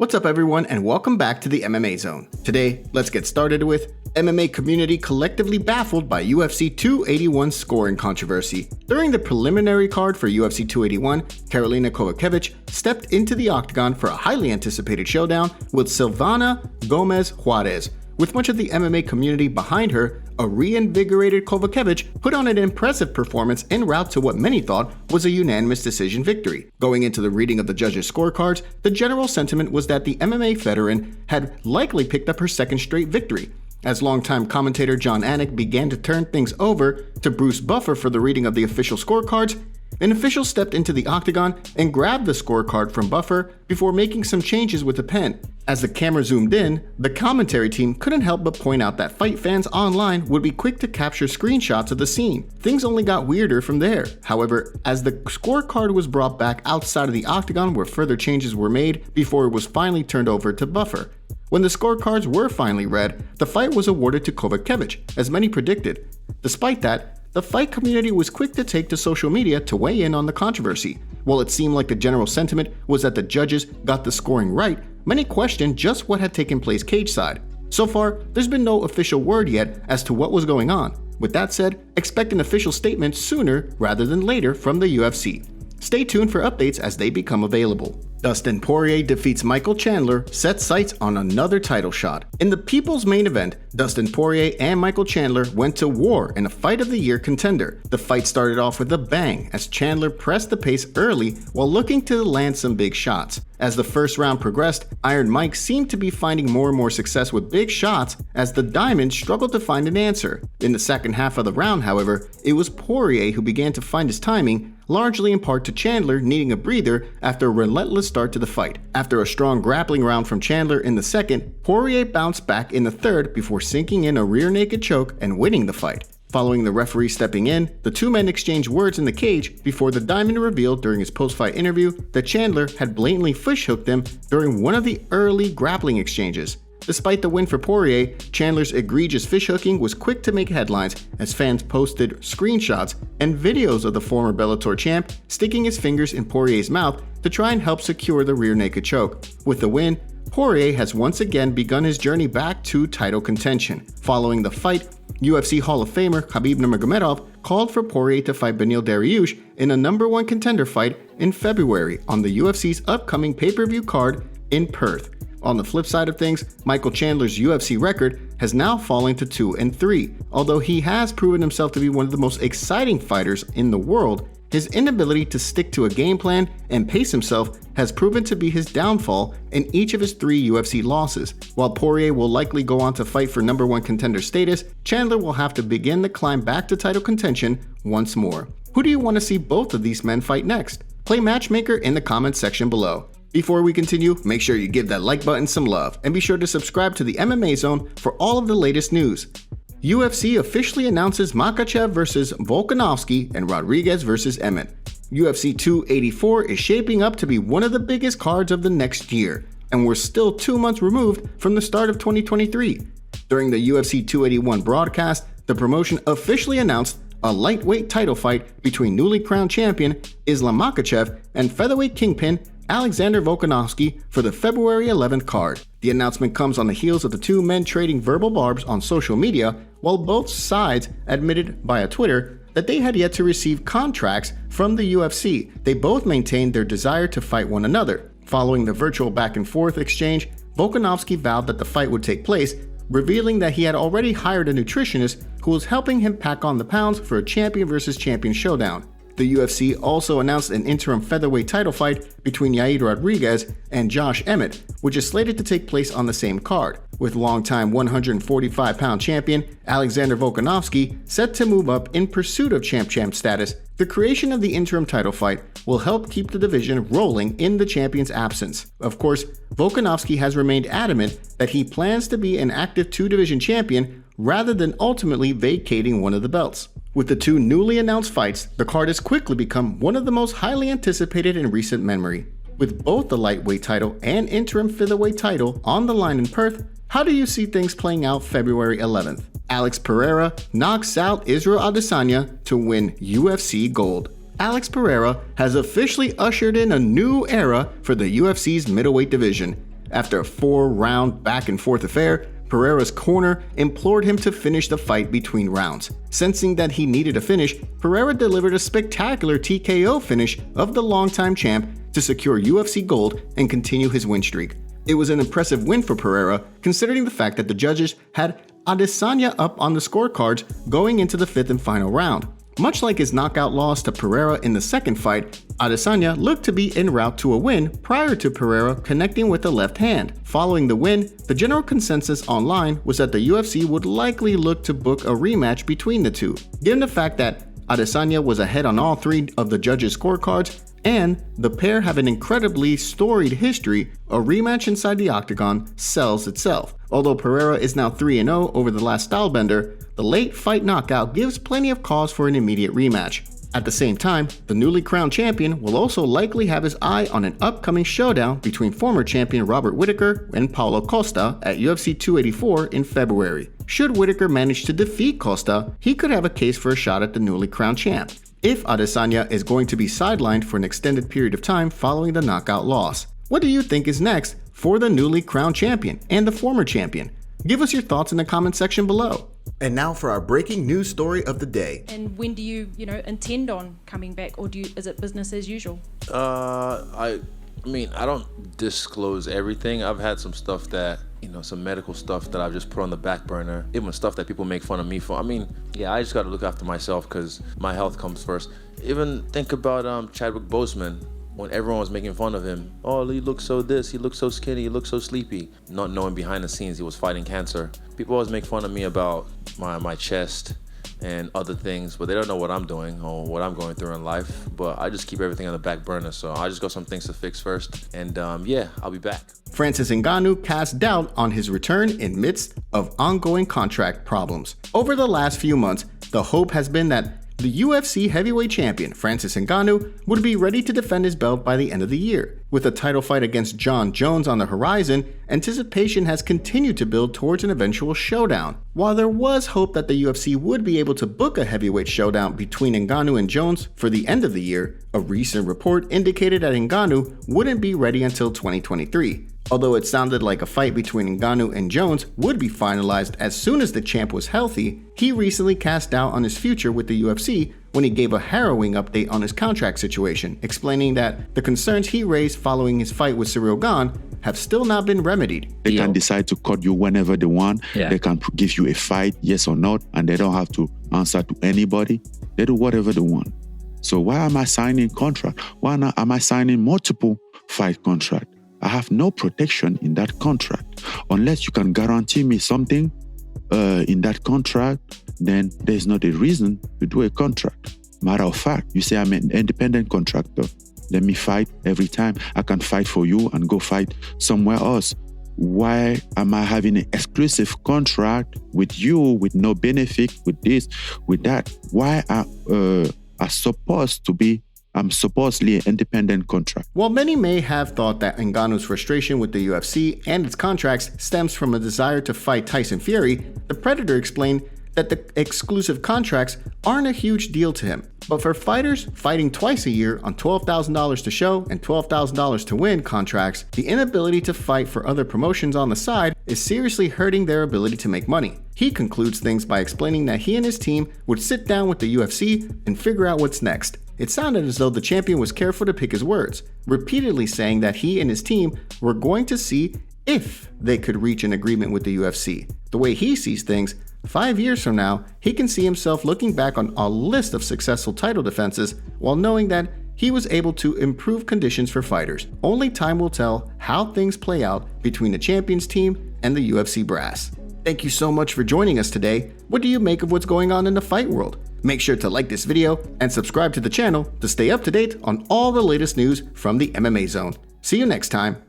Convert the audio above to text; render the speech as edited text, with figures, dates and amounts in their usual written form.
What's up everyone and welcome back to the MMA Zone. Today, let's get started with MMA community collectively baffled by UFC 281 scoring controversy. During the preliminary card for UFC 281, Karolina Kowalkiewicz stepped into the octagon for a highly anticipated showdown with Silvana Gomez Juarez. With much of the MMA community behind her, a reinvigorated Kowalkiewicz put on an impressive performance en route to what many thought was a unanimous decision victory. Going into the reading of the judges' scorecards, the general sentiment was that the MMA veteran had likely picked up her second straight victory. As longtime commentator Jon Anik began to turn things over to Bruce Buffer for the reading of the official scorecards, an official stepped into the octagon and grabbed the scorecard from Buffer before making some changes with a pen. As the camera zoomed in, the commentary team couldn't help but point out that fight fans online would be quick to capture screenshots of the scene. Things only got weirder from there. However, as the scorecard was brought back outside of the octagon where further changes were made before it was finally turned over to Buffer. When the scorecards were finally read, the fight was awarded to Kowalkiewicz, as many predicted. Despite that, the fight community was quick to take to social media to weigh in on the controversy. While it seemed like the general sentiment was that the judges got the scoring right, many questioned just what had taken place cage-side. So far, there's been no official word yet as to what was going on. With that said, expect an official statement sooner rather than later from the UFC. Stay tuned for updates as they become available. Dustin Poirier defeats Michael Chandler, sets sights on another title shot. In the People's main event, Dustin Poirier and Michael Chandler went to war in a Fight of the Year contender. The fight started off with a bang as Chandler pressed the pace early while looking to land some big shots. As the first round progressed, Iron Mike seemed to be finding more and more success with big shots as the Diamond struggled to find an answer. In the second half of the round, however, it was Poirier who began to find his timing, largely in part to Chandler needing a breather after a relentless start to the fight. After a strong grappling round from Chandler in the second, Poirier bounced back in the third before sinking in a rear naked choke and winning the fight. Following the referee stepping in, the two men exchanged words in the cage before the Diamond revealed during his post-fight interview that Chandler had blatantly fishhooked him during one of the early grappling exchanges. Despite the win for Poirier, Chandler's egregious fishhooking was quick to make headlines as fans posted screenshots and videos of the former Bellator champ sticking his fingers in Poirier's mouth to try and help secure the rear naked choke. With the win, Poirier has once again begun his journey back to title contention. Following the fight, UFC Hall of Famer Khabib Nurmagomedov called for Poirier to fight Beneil Dariush in a #1 contender fight in February on the UFC's upcoming pay-per-view card in Perth. On the flip side of things, Michael Chandler's UFC record has now fallen to 2-3. Although he has proven himself to be one of the most exciting fighters in the world, his inability to stick to a game plan and pace himself has proven to be his downfall in each of his 3 UFC losses. While Poirier will likely go on to fight for #1 contender status, Chandler will have to begin the climb back to title contention once more. Who do you want to see both of these men fight next? Play matchmaker in the comments section below. Before we continue, make sure you give that like button some love and be sure to subscribe to the MMA Zone for all of the latest news. UFC officially announces Makhachev vs. Volkanovski and Rodriguez vs. Emmett. UFC 284 is shaping up to be one of the biggest cards of the next year, and we're still 2 months removed from the start of 2023. During the UFC 281 broadcast, the promotion officially announced a lightweight title fight between newly crowned champion Islam Makhachev and featherweight kingpin Alexander Volkanovski for the February 11th card. The announcement comes on the heels of the two men trading verbal barbs on social media, while both sides admitted via Twitter that they had yet to receive contracts from the UFC. They both maintained their desire to fight one another. Following the virtual back and forth exchange, Volkanovski vowed that the fight would take place, revealing that he had already hired a nutritionist who was helping him pack on the pounds for a champion versus champion showdown. The UFC also announced an interim featherweight title fight between Yair Rodriguez and Josh Emmett, which is slated to take place on the same card, with longtime 145-pound champion Alexander Volkanovski set to move up in pursuit of champ status. The creation of the interim title fight will help keep the division rolling in the champion's absence. Of course, Volkanovski has remained adamant that he plans to be an active 2-division champion rather than ultimately vacating one of the belts. With the two newly announced fights, the card has quickly become one of the most highly anticipated in recent memory. With both the lightweight title and interim featherweight title on the line in Perth, how do you see things playing out February 11th? Alex Pereira knocks out Israel Adesanya to win UFC gold. Alex Pereira has officially ushered in a new era for the UFC's middleweight division, After a 4-round back-and-forth affair, Pereira's corner implored him to finish the fight between rounds. Sensing that he needed a finish, Pereira delivered a spectacular TKO finish of the longtime champ to secure UFC gold and continue his win streak. It was an impressive win for Pereira, considering the fact that the judges had Adesanya up on the scorecards going into the 5th and final round. Much like his knockout loss to Pereira in the second fight, Adesanya looked to be en route to a win prior to Pereira connecting with the left hand. Following the win, the general consensus online was that the UFC would likely look to book a rematch between the two. Given the fact that Adesanya was ahead on all 3 of the judges' scorecards, and the pair have an incredibly storied history, a rematch inside the octagon sells itself. Although Pereira is now 3-0 over the last stylebender, the late fight knockout gives plenty of cause for an immediate rematch. At the same time, the newly crowned champion will also likely have his eye on an upcoming showdown between former champion Robert Whittaker and Paulo Costa at UFC 284 in February. Should Whittaker manage to defeat Costa, he could have a case for a shot at the newly crowned champ, if Adesanya is going to be sidelined for an extended period of time following the knockout loss. What do you think is next for the newly crowned champion and the former champion? Give us your thoughts in the comment section below. And now for our breaking news story of the day. And when do you intend on coming back, or is it business as usual? I mean, I don't disclose everything. I've had some stuff that, some medical stuff that I've just put on the back burner. Even stuff that people make fun of me for. I mean, yeah, I just got to look after myself because my health comes first. Even think about Chadwick Boseman. When everyone was making fun of him, oh, he looks so this, he looks so skinny, he looks so sleepy, not knowing behind the scenes he was fighting cancer. People always make fun of me about my chest and other things, but they don't know what I'm doing or what I'm going through in life. But I just keep everything on the back burner, so I just got some things to fix first, and yeah, I'll be back. Francis Ngannou cast doubt on his return in midst of ongoing contract problems. Over the last few months, the hope has been that the UFC heavyweight champion Francis Ngannou would be ready to defend his belt by the end of the year. With a title fight against Jon Jones on the horizon, anticipation has continued to build towards an eventual showdown. While there was hope that the UFC would be able to book a heavyweight showdown between Ngannou and Jones for the end of the year, a recent report indicated that Ngannou wouldn't be ready until 2023. Although it sounded like a fight between Ngannou and Jones would be finalized as soon as the champ was healthy, he recently cast doubt on his future with the UFC when he gave a harrowing update on his contract situation, explaining that the concerns he raised following his fight with Ciryl Gane have still not been remedied. They can decide to cut you whenever they want. Yeah. They can give you a fight, yes or not, and they don't have to answer to anybody. They do whatever they want. So why am I signing contract? Why not am I signing multiple fight contract? I have no protection in that contract. Unless you can guarantee me something in that contract, then there's not a reason to do a contract. Matter of fact, you say I'm an independent contractor. Let me fight every time. I can fight for you and go fight somewhere else. Why am I having an exclusive contract with you with no benefit, with this, with that? Why I'm supposedly an independent contract. While many may have thought that Ngannou's frustration with the UFC and its contracts stems from a desire to fight Tyson Fury, the Predator explained that the exclusive contracts aren't a huge deal to him. But for fighters fighting twice a year on $12,000 to show and $12,000 to win contracts, the inability to fight for other promotions on the side is seriously hurting their ability to make money. He concludes things by explaining that he and his team would sit down with the UFC and figure out what's next. It sounded as though the champion was careful to pick his words, repeatedly saying that he and his team were going to see if they could reach an agreement with the UFC. The way he sees things, 5 years from now, he can see himself looking back on a list of successful title defenses while knowing that he was able to improve conditions for fighters. Only time will tell how things play out between the champions team and the UFC brass. Thank you so much for joining us today. What do you make of what's going on in the fight world? Make sure to like this video and subscribe to the channel to stay up to date on all the latest news from the MMA Zone. See you next time.